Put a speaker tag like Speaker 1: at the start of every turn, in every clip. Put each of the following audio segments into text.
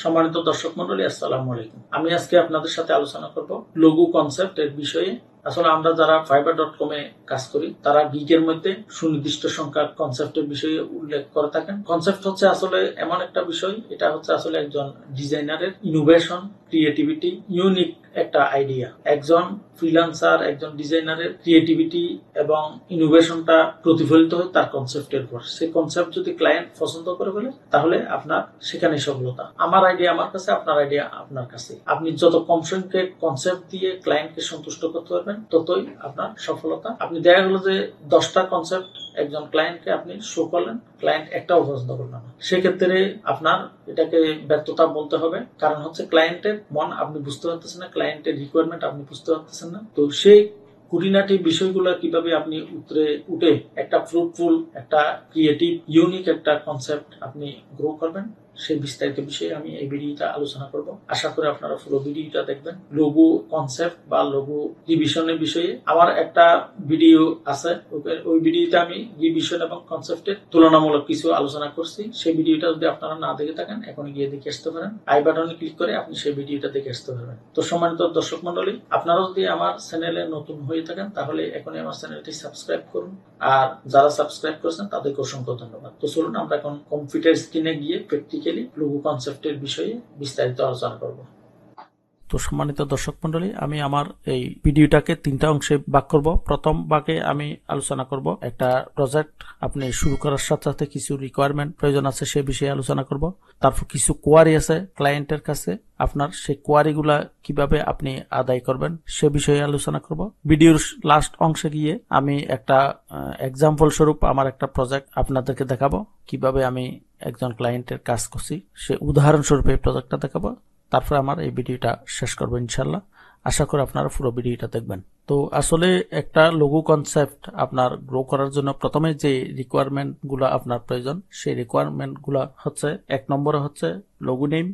Speaker 1: সম্মানিত দর্শক মন্ডলী, আসসালামু আলাইকুম। আমি আজকে আপনাদের সাথে আলোচনা করব লঘু কনসেপ্ট এর বিষয়ে। আসলে আমরা যারা fiverr.com এ কাজ করি তারা গিগের মধ্যে সুনির্দিষ্ট সংখ্যার কনসেপ্টের বিষয়ে উল্লেখ করে থাকেন। কনসেপ্ট হচ্ছে আসলে এমন একটা বিষয়, এটা হচ্ছে আসলে একজন ডিজাইনারের ইনোভেশন, ক্রিয়েটিভিটি, ইউনিক একটা আইডিয়া। একজন ফ্রিল্যান্সার, একজন ডিজাইনারের ক্রিয়েটিভিটি এবং ইনোভেশনটা প্রতিফলিত হয় তার কনসেপ্টের উপর। সেই কনসেপ্ট যদি ক্লায়েন্ট পছন্দ করে ফেলে তাহলে আপনার সেখানে সফলতা। আমার আইডিয়া আমার কাছে, আপনার আইডিয়া আপনার কাছে। আপনি যত কম সংখ্যক কনসেপ্ট দিয়ে ক্লায়েন্টকে সন্তুষ্ট করতে পারবেন ততই আপনার সফলতা। আপনি দেখা গেল যে 10টা কনসেপ্ট একজন ক্লায়েন্টকে আপনি শো করলেন, ক্লায়েন্ট একটাও পছন্দ করলেন না, সেক্ষেত্রে আপনার এটাকে ব্যর্থতা বলতে হবে। কারণ হচ্ছে ক্লায়েন্টের মন আপনি বুঝতে পারতেছেন না, ক্লায়েন্টের রিকোয়ারমেন্ট আপনি বুঝতে পারতেছেন না। তো সেই খুঁটিনাটি বিষয়গুলো কিভাবে আপনি উঠে একটা ফ্রুটফুল, একটা ক্রিয়েটিভ, ইউনিক একটা কনসেপ্ট আপনি গ্রো করবেন, সেই বিস্তারিত বিষয়ে আমি এই ভিডিওটা আলোচনা করব। আশা করি আপনারা পুরো ভিডিওটা দেখবেন। লঘু কনসেপ্ট বা লঘু রিভিশনের বিষয়ে আমার একটা ভিডিও আছে, ওই ভিডিওতে আমি রিভিশন এবং কনসেপ্টের তুলনামূলক কিছু আলোচনা করছি। সেই ভিডিওটা যদি আপনারা না দেখে থাকেন এখনই গিয়ে দেখে আসতে পারেন। আই বাটনে ক্লিক করে আপনি সেই ভিডিওটা দেখে আসতে পারবেন। তো সম্মানিত দর্শক মন্ডলী, আপনারা যদি আমার চ্যানেলে নতুন হয়ে থাকেন তাহলে এখনই আমার চ্যানেলটি সাবস্ক্রাইব করুন, আর যারা সাবস্ক্রাইব করেছেন তাদেরকে অসংখ্য ধন্যবাদ। তো চলুন আমরা এখন কম্পিউটার স্ক্রিনে গিয়ে প্র্যাকটিক্যালি লঘু কনসেপ্টের বিষয়ে বিস্তারিত আলোচনা করব। তো সম্মানিত দর্শক মন্ডলী, আমি আমার এই ভিডিওটাকে 3টা অংশে ভাগ করব। প্রথম ভাগে আমি আলোচনা করব একটা প্রজেক্ট আপনি শুরু করার সাথে সাথে কিছু রিকোয়ারমেন্ট প্রয়োজন আছে সে বিষয়ে আলোচনা করব। তারপর কিছু কোয়ারি আছে ক্লায়েন্টের কাছে, আপনার সেই কোয়ারিগুলা কিভাবে আপনি আদায় করবেন সে বিষয়ে আলোচনা করব। ভিডিওর লাস্ট অংশে গিয়ে আমি একটা এক্সাম্পল স্বরূপ আমার একটা প্রজেক্ট আপনাদেরকে দেখাবো, কিভাবে আমি একজন ক্লায়েন্টের কাজ করছি সে উদাহরণস্বরূপ এই প্রজেক্টটা দেখাবো। তারপরে আমার এই ভিডিওটা শেষ করবো ইনশাল্লাহ। আশা করি আপনারা পুরো ভিডিওটা দেখবেন। তো আসলে একটা লঘু কনসেপ্ট আপনার গ্রো করার জন্য প্রথমে যে রিকোয়ারমেন্ট গুলা আপনার প্রয়োজন, সেই রিকোয়ারমেন্ট গুলা হচ্ছে, 1 নম্বরে হচ্ছে লঘু নেম,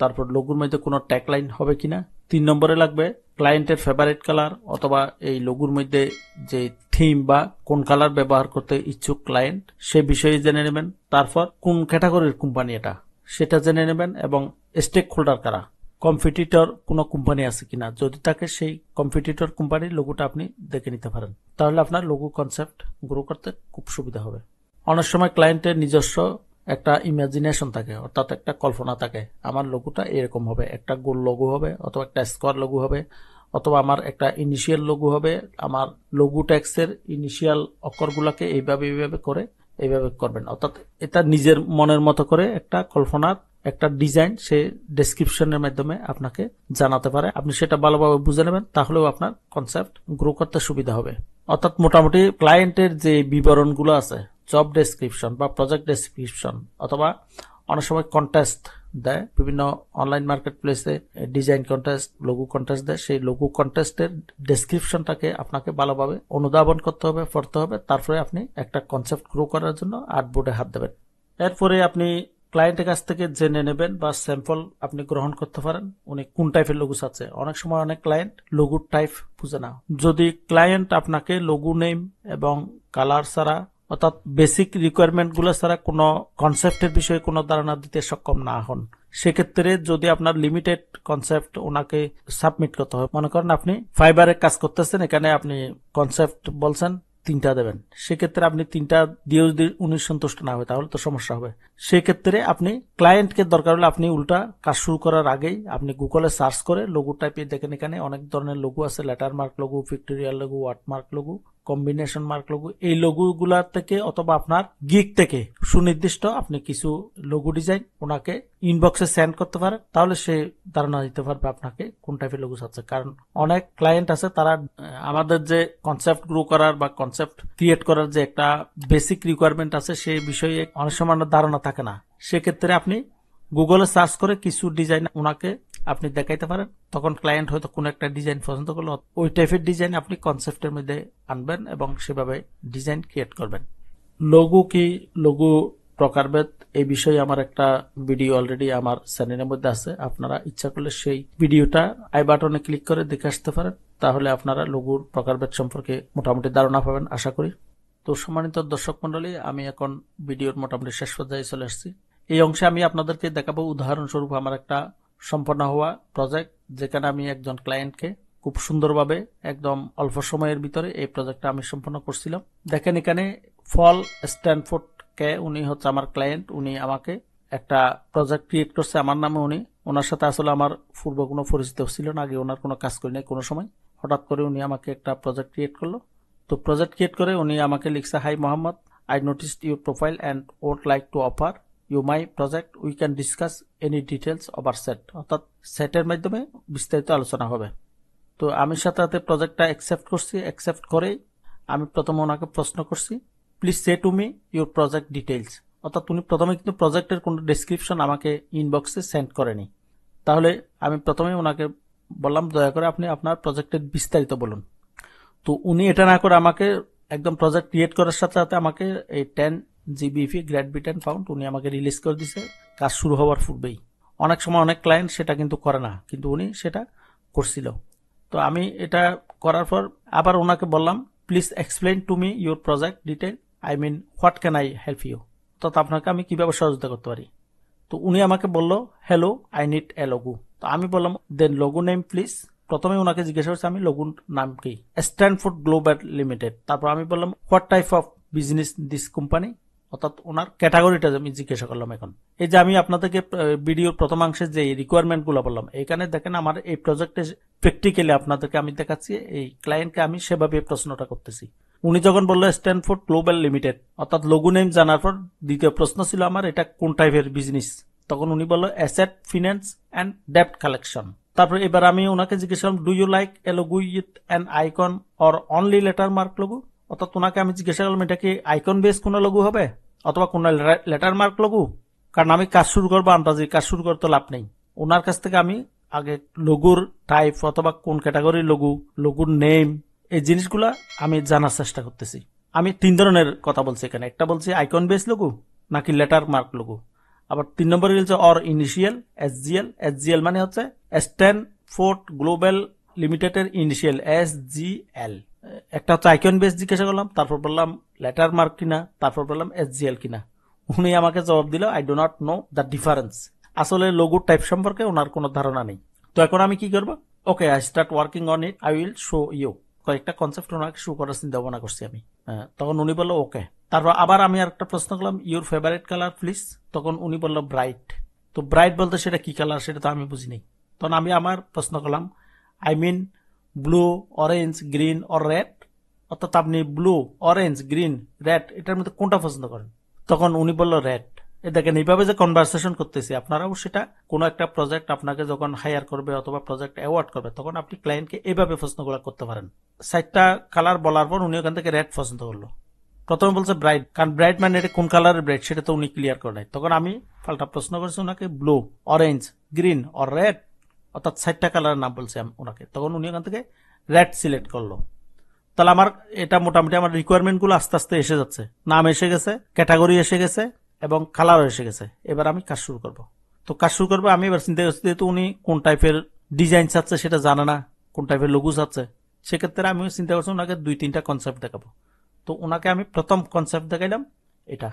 Speaker 1: তারপর লঘুর মধ্যে কোনো ট্যাগলাইন হবে কিনা। 3 নম্বরে লাগবে ক্লায়েন্টের ফেভারিট কালার, অথবা এই লঘুর মধ্যে যে থিম বা কোন কালার ব্যবহার করতে ইচ্ছুক ক্লায়েন্ট সে বিষয়ে জেনে নেবেন। তারপর কোন ক্যাটাগরির কোম্পানি এটা সেটা জেনে নেবেন, এবং স্টেক হোল্ডার কারা, কম্পিটিটর কোনো কোম্পানি আছে কিনা, যদি থাকে সেই কম্পিটিটর কোম্পানির লোগোটা আপনি দেখে নিতে পারেন। তাহলে আপনার লোগো কনসেপ্ট গ্রো করতে খুব সুবিধা হবে। অনেক সময় ক্লায়েন্টের নিজস্ব একটা ইমাজিনেশন থাকে, অর্থাৎ একটা কল্পনা থাকে, আমার লোগোটা এরকম হবে, একটা গোল লোগো হবে, অথবা একটা স্কোয়ার লোগো হবে, অথবা আমার একটা ইনিশিয়াল লোগো হবে, আমার লোগো ট্যাক্সের ইনিশিয়াল অক্ষরগুলোকে এইভাবে করে এইভাবে করবেন। অর্থাৎ এটা নিজের মনের মতো করে একটা কল্পনার একটা ডিজাইন সে ডেসক্রিপশনের মাধ্যমে আপনাকে জানাতে পারে। আপনি সেটা ভালোভাবে বুঝে নেবেন, তাহলেও আপনার কনসেপ্ট গ্রো করতে সুবিধা হবে। অর্থাৎ মোটামুটি ক্লায়েন্টের যে বিবরণগুলো আছে, জব ডেসক্রিপশন বা প্রজেক্ট ডেসক্রিপশন, অথবা অনেক সময় কন্টেস্ট দেয় বিভিন্ন অনলাইন মার্কেট প্লেসে, ডিজাইন কন্টেস্ট, লোগো কন্টেস্ট দেয়, সেই লোগো কন্টেস্টের ডেসক্রিপশনটাকে আপনাকে ভালোভাবে অনুধাবন করতে হবে, পড়তে হবে। তারপরে আপনি একটা কনসেপ্ট গ্রো করার জন্য আর্টবোর্ডে হাত দেবেন। এরপরে আপনি ক্লায়েন্টের কাছ থেকে জেনে নেবেন বা স্যাম্পল আপনি গ্রহণ করতে পারেন উনি কোন টাইপের লোগো আছে। অনেক সময় অনেক ক্লায়েন্ট লোগোর টাইপ বুঝে না। যদি ক্লায়েন্ট আপনাকে লোগো নেম এবং কালার ছাড়া, অর্থাৎ বেসিক রিকোয়ারমেন্ট গুলো ছাড়া কোনো কনসেপ্টের বিষয়ে কোনো ধারণা দিতে সক্ষম না হন, সেক্ষেত্রে যদি আপনার লিমিটেড কনসেপ্ট ওনাকে সাবমিট করতে হয়, মনে করেন আপনি ফাইবারে কাজ করতেছেন, এখানে আপনি কনসেপ্ট বলছেন 3টা দেবেন, সেক্ষেত্রে আপনি 3টা দিয়ে যদি উনি সন্তুষ্ট না হয় তাহলে তো সমস্যা হবে। সেক্ষেত্রে আপনি ক্লায়েন্টকে দরকার হলে আপনি উল্টা কাজ শুরু করার আগেই আপনি গুগলে সার্চ করে লোগো টাইপে দেখেন, এখানে অনেক ধরনের লোগো আছে, letter mark logo, pictorial logo, watermark logo, combination mark logo. এই লোগো গুলার থেকে অথবা আপনার গিগ থেকে সুনির্দিষ্ট আপনি কিছু লোগো ডিজাইন ওনাকে ইনবক্সে সেন্ড করতে পারেন, তাহলে সে ধারণা দিতে পারবে আপনাকে কোন টাইপের লোগো আছে। কারণ অনেক ক্লায়েন্ট আছে তারা আমাদের যে কনসেপ্ট গ্রো করার বা কনসেপ্ট ক্রিয়েট করার যে একটা বেসিক রিকোয়ারমেন্ট আছে সেই বিষয়ে অনেক সময় ধারণা থাকে না। সেক্ষেত্রে আপনি গুগলে সার্চ করে কিছু ডিজাইন ওনাকে আপনি দেখাইতে পারেন, তখন ক্লায়েন্ট হয়তো কোন একটা ডিজাইন পছন্দ করলো, ওই টাইপের ডিজাইন আপনি কনসেপ্টের মধ্যে আনবেন এবং সেভাবে ডিজাইন ক্রিয়েট করবেন। লোগো কি, লোগো প্রকারভেদ, এই বিষয়ে আমার একটা ভিডিও অলরেডি আমার চ্যানেলের মধ্যে আছে, আপনারা ইচ্ছা করলে সেই ভিডিওটা আই বাটনে ক্লিক করে দেখে আসতে পারেন, তাহলে আপনারা লোগোর প্রকারভেদ সম্পর্কে মোটামুটি ধারণা পাবেন আশা করি। তো সম্মানিত দর্শক মন্ডলী, আমি এখন ভিডিওর মোটামুটি শেষ পর্যায়ে চলে আসছি। এই অংশে আমি আপনাদেরকে দেখাবো উদাহরণস্বরূপ আমার একটা সম্পন্ন হওয়া প্রজেক্ট, যেখানে আমি একজন ক্লায়েন্টকে খুব সুন্দরভাবে একদম অল্প সময়ের ভিতরে এই প্রজেক্টটা আমি সম্পন্ন করছিলাম। দেখেন এখানে ফল স্ট্যানফোর্ড কে, উনি হচ্ছে আমার ক্লায়েন্ট। উনি আমাকে একটা প্রজেক্ট ক্রিয়েট করছে আমার নামে। ওনার সাথে আসলে আমার পূর্ব কোনো পরিচিত ছিল না, আগে ওনার কোনো কাজ করি নাই কোনো সময়। হঠাৎ করে উনি আমাকে একটা প্রজেক্ট ক্রিয়েট করলো। তো প্রজেক্ট ক্রিয়েট করে উনি আমাকে লিখছে, hi Mohammad, I noticed your profile and would like to offer you my project, we can discuss any details over set. অর্থাৎ সেটের মাধ্যমে বিস্তারিত আলোচনা হবে। তো আমি সাথে সাথে প্রজেক্টটা অ্যাকসেপ্ট করছি। অ্যাকসেপ্ট করে আমি প্রথমে ওনাকে প্রশ্ন করছি, please say two me your project details. অর্থাৎ উনি প্রথমে কিন্তু প্রজেক্টের কোনো ডেসক্রিপশন আমাকে ইনবক্সে সেন্ড করেনি। তাহলে আমি প্রথমে ওনাকে বললাম, দয়া করে আপনি আপনার প্রজেক্টের বিস্তারিত বলুন। তো উনি এটা না করে আমাকে একদম প্রজেক্ট ক্রিয়েট করার সাথে সাথে আমাকে এই 10 জিবিপি গ্রেট ব্রিটেন পাউন্ড উনি আমাকে রিলিজ করে দিছে কাজ শুরু হওয়ার পূর্বেই। অনেক সময় অনেক ক্লায়েন্ট সেটা কিন্তু করে না, কিন্তু উনি সেটা করছিল। তো আমি এটা করার পর আবার ওনাকে বললাম, please explain to me your project detail, I mean what can I help you, অর্থাৎ আপনাকে আমি কিভাবে সহযোগিতা করতে পারি। তো উনি আমাকে বলল, hello, I need a logo. তো আমি বললাম, দেন লোগো নেম প্লিজ। প্রথমে ওনাকে জিজ্ঞাসা করছি আমি লোগোর নাম কি, স্ট্যানফোর্ড গ্লোবাল লিমিটেড। তারপর আমি বললাম, what type of business this company, অর্থাৎ ওনার ক্যাটাগরিটা আমি জিজ্ঞাসা করলাম। এখন এই যে আমি আপনাদেরকে ভিডিওর প্রথমাংশে যে রিকোয়ারমেন্ট গুলো বললাম, এখানে দেখেন আমার এই প্রজেক্টে প্র্যাকটিক্যালি আপনাদেরকে আমি দেখাচ্ছি, এই ক্লায়েন্টকে আমি সেভাবে প্রশ্নটা করতেছি। উনি যখন বললো স্ট্যানফোর্ড গ্লোবাল লিমিটেড, অর্থাৎ লোগো নেম জানার পর দ্বিতীয় প্রশ্ন ছিল আমার এটা কোন টাইপের বিজনেস। তখন উনি বললো অ্যাসেট ফিন্যান্স অ্যান্ড ডেপ্ট কালেকশন। তারপর এবার আমি ওনাকে জিজ্ঞেস করলাম, do you like a logo with an icon or only letter mark logo. অর্থাৎ ওনাকে আমি জিজ্ঞাসা করলাম এটা কি আইকন বেস কোনো লোগো হবে অথবা কোন লেটার মার্ক লোগো। কারণ আমি কাজ শুরু করবো আন্দাজি, কাজ শুরু করতে লাভ নেই। ওনার কাছ থেকে আমি আগে লোগোর টাইপ অথবা কোন ক্যাটাগরির লোগো, লোগোর নেম, এই জিনিসগুলা আমি জানার চেষ্টা করতেছি। আমি 3 ধরনের কথা বলছি এখানে। একটা বলছি আইকন বেস লোগো নাকি লেটার মার্ক লোগো। আবার 3 নম্বরে বলছে অর ইনিশিয়াল এসজিএল। এসজিএল মানে হচ্ছে স্ট্যানফোর্ড গ্লোবাল লিমিটেডের ইনিশিয়াল এসজিএল। একটা হচ্ছে আইকন বেস জিজ্ঞাসা করলাম, তারপর বললাম লেটার মার্ক কিনা, তারপর বললাম এসজিএল কিনা। উনি আমাকে জবাব দিল, I do not know the difference. আসলে লোগোর টাইপ সম্পর্কে ওনার কোনো ধারণা নেই। তো এখন আমি কি করবো, okay I start working on it, I will show you. কয়েকটা কনসেপ্ট ওনাকে শো করার চিন্তা ভাবনা করছি আমি। তখন উনি বললো ওকে। তারপর আবার আমি আর একটা প্রশ্ন করলাম, ইউর ফেভারিট কালার প্লিজ। তখন উনি বললো ব্রাইট। তো ব্রাইট বলতে সেটা কি কালার সেটা তো আমি বুঝিনি। তখন আমি আমার প্রশ্ন করলাম, I mean blue, orange, green or red. অর্থাৎ আপনি ব্লু, অরেঞ্জ, গ্রিন, রেড এটার মধ্যে কোনটা পছন্দ করেন। তখন উনি বলল রেড। দেখেন এইভাবে যে কনভারসেশন করতেছি, আপনারাও সেটা কোনো একটা প্রজেক্ট আপনাকে যখন হায়ার করবে অথবা প্রজেক্ট অ্যাওয়ার্ড করবে তখন আপনি ক্লায়েন্টকে এইভাবে প্রশ্নগুলো করতে পারেন। 4টা কালার বলার পর উনি ওখান থেকে রেড পছন্দ করলো। প্রথমে বলছে ব্রাইট, কারণ ব্রাইট মানে এটা কোন কালারের ব্রাইট সেটা তো উনি ক্লিয়ার করে নাই। তখন আমি পাল্টা প্রশ্ন করেছি ওনাকে, blue, orange, green or red, অর্থাৎ 4টা কালারের নাম বলছি আমি ওনাকে। তখন উনি ওখান থেকে রেড সিলেক্ট করলো। তাহলে আমার এটা মোটামুটি আমার রিকোয়ারমেন্ট গুলো আস্তে আস্তে এসে যাচ্ছে, নাম এসে গেছে, ক্যাটাগরি এসে গেছে এবং কালার এসে গেছে। এবার আমি কাজ শুরু করব। তো কাজ শুরু করবো আমি এবার চিন্তা করছি, যেহেতু উনি কোন টাইপের ডিজাইন চাচ্ছে সেটা জানে না, কোন টাইপের লোগো চাচ্ছে, সেক্ষেত্রে আমি চিন্তা করছি ওনাকে 2-3টা কনসেপ্ট দেখাবো। তো ওনাকে আমি প্রথম কনসেপ্ট দেখাইলাম এটা।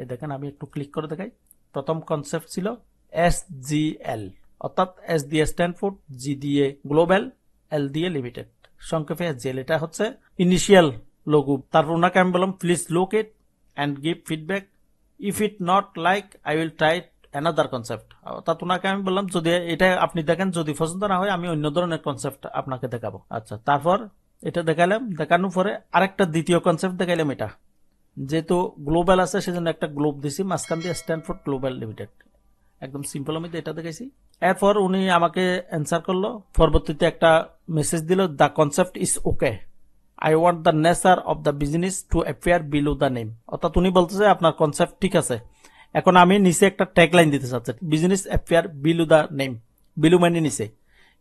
Speaker 1: এই দেখেন আমি একটু ক্লিক করে দেখাই। প্রথম কনসেপ্ট ছিল এসজিএল, অর্থাৎ এস দিয়ে স্ট্যানফোর্ড, জি দিয়ে গ্লোবাল, এল দিয়ে লিমিটেড, সংক্ষেপে এসজিএল। এটা হচ্ছে ইনিশিয়াল লোগো। তারপর ওনাকে আমি বললাম, please look it and give feedback, if it not like I will try another concept. অর্থাৎ ওনাকে আমি বললাম যদি এটা আপনি দেখেন যদি পছন্দ না হয় আমি অন্য ধরনের কনসেপ্ট আপনাকে দেখাবো। আচ্ছা, তারপর এটা দেখালাম। দেখানোর পরে আরেকটা দ্বিতীয় কনসেপ্ট দেখাইলাম। এটা যেহেতু গ্লোবাল আছে সেজন্য একটা গ্লোব দিছি, মাঝখান দিয়ে স্ট্যানফোর্ড গ্লোবাল লিমিটেড, একদম সিম্পল আমি এটা দেখাইছি। এরপর উনি আমাকে অ্যান্সার করলো। পরবর্তীতে একটা মেসেজ দিল, the concept is okay, I want the nature of the business to appear below the name. অর্থাৎ উনি বলতেছে আপনার কনসেপ্ট ঠিক আছে, এখন আমি নিচে একটা ট্যাগলাইন দিতে চাচ্ছি, business appear below the name. Below মানে নিচে।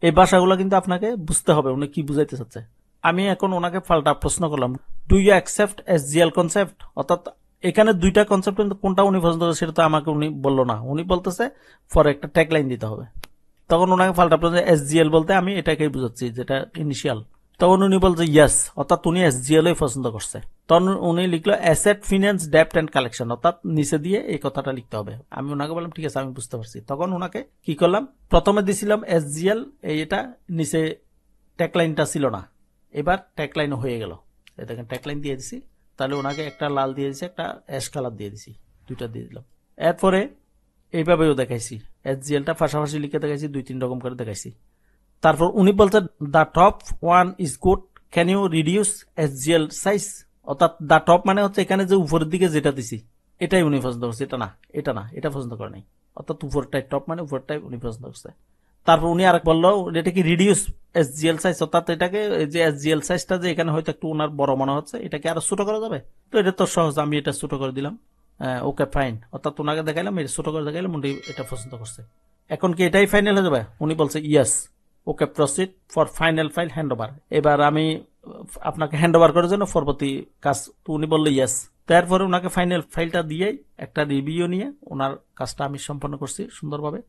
Speaker 1: এই ভাষাগুলো কিন্তু আপনাকে বুঝতে হবে উনি কি বুঝাইতে চাচ্ছে। আমি এখন ওনাকে পাল্টা প্রশ্ন করলাম, do you accept SGL concept. অর্থাৎ এখানে 2টা কনসেপ্ট, কিন্তু কোনটা উনি পছন্দ করে সেটা তো আমাকে উনি বললো না। উনি বলতেছে পরে একটা ট্যাগলাইন দিতে হবে। তখন ওনাকে পাল্টা প্রশ্ন, এসজিএল বলতে আমি এটাকেই বুঝাচ্ছি যেটা ইনিশিয়াল,
Speaker 2: তখন উনি বলছে ইয়েস, অর্থাৎ উনি এসজিএল পছন্দ করছে। তখন উনি লিখলো অ্যাসেট ফিন্যান্স ডেপ্ট অ্যান্ড কালেকশন, অর্থাৎ নিচে দিয়ে এই কথাটা লিখতে হবে। আমি ওনাকে বললাম ঠিক আছে, আমি বুঝতে পারছি। তখন ওনাকে কি করলাম, প্রথমে দিছিলাম এসজিএল, এটা নিচে ট্যাগলাইনটা ছিল না, এবার ট্যাগলাইন হয়ে গেল। দেখেন ট্যাগলাইন দিয়ে দিছি, তাহলে ওনাকে একটা লাল দিয়ে দিছি, একটা অ্যাশ কালার দিয়ে দিছি, দুইটা দিয়ে দিলাম। এরপরে এইভাবেও দেখাইছি, এসজিএলটা পাশাপাশি লিখে দেখাইছি, 2-3 রকম করে দেখাইছি। তারপর উনি বলছে the top one is good, can you reduce SGL size, অর্থাৎ দ্য টপ মানে হচ্ছে এখানে যে উপরের দিকে যেটা দিছি এটাই উনি পছন্দ করছে, এটা না, এটা পছন্দ করে নাই, অর্থাৎ উপরটাই টপ মানে উপরটাই উনি পছন্দ করছে। তারপর উনি আরেক বললো এটা কি রিডিউস এসজিএল সাইজ, অর্থাৎ এটাকে যে এসজিএল সাইজটা যে এখানে হয়তো একটু ওনার বড় মনে হচ্ছে, এটাকে আরো ছোট করা যাবে। তো এটা তো সহজ, আমি এটা ছোট করে দিলাম। ওকে ফাইন, অর্থাৎ ওনাকে দেখাইলাম, এটা ছোট করে দেখাইলাম, উনি এটা পছন্দ করছে। এখন কি এটাই ফাইনাল হয়ে যাবে? উনি বলছে yes, okay proceed for final file hand over. এবার আমি আপনাকে হ্যান্ড ওভার করার জন্য পরবর্তী কাজ, তো উনি বললো ইয়েস। তারপরে ওনাকে ফাইনাল ফাইলটা দিয়েই একটা রিভিউ নিয়ে ওনার কাজটা আমি সম্পন্ন করছি সুন্দরভাবে।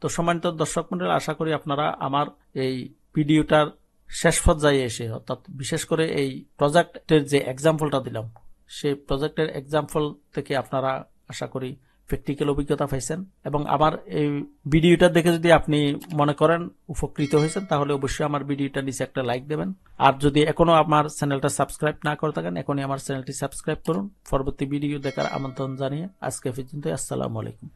Speaker 2: তো সম্মানিত দর্শক মন্ডলী, আশা করি আপনারা আমার এই ভিডিওটার শেষ পর্যায়ে এসে, অর্থাৎ বিশেষ করে এই প্রজেক্টের যে এক্সাম্পলটা দিলাম, সেই প্রজেক্টের এক্সাম্পল থেকে আপনারা আশা করি প্র্যাকটিক্যাল অভিজ্ঞতা পাইছেন। এবং আমার এই ভিডিওটা দেখে যদি আপনি মনে করেন উপকৃত হয়েছেন, তাহলে অবশ্যই আমার ভিডিওটা নিচে একটা লাইক দেবেন। আর যদি এখনো আমার চ্যানেলটা সাবস্ক্রাইব না করে থাকেন, এখনই আমার চ্যানেলটি সাবস্ক্রাইব করুন। পরবর্তী ভিডিও দেখার আমন্ত্রণ জানিয়ে আজকে পর্যন্ত, আসসালামু আলাইকুম।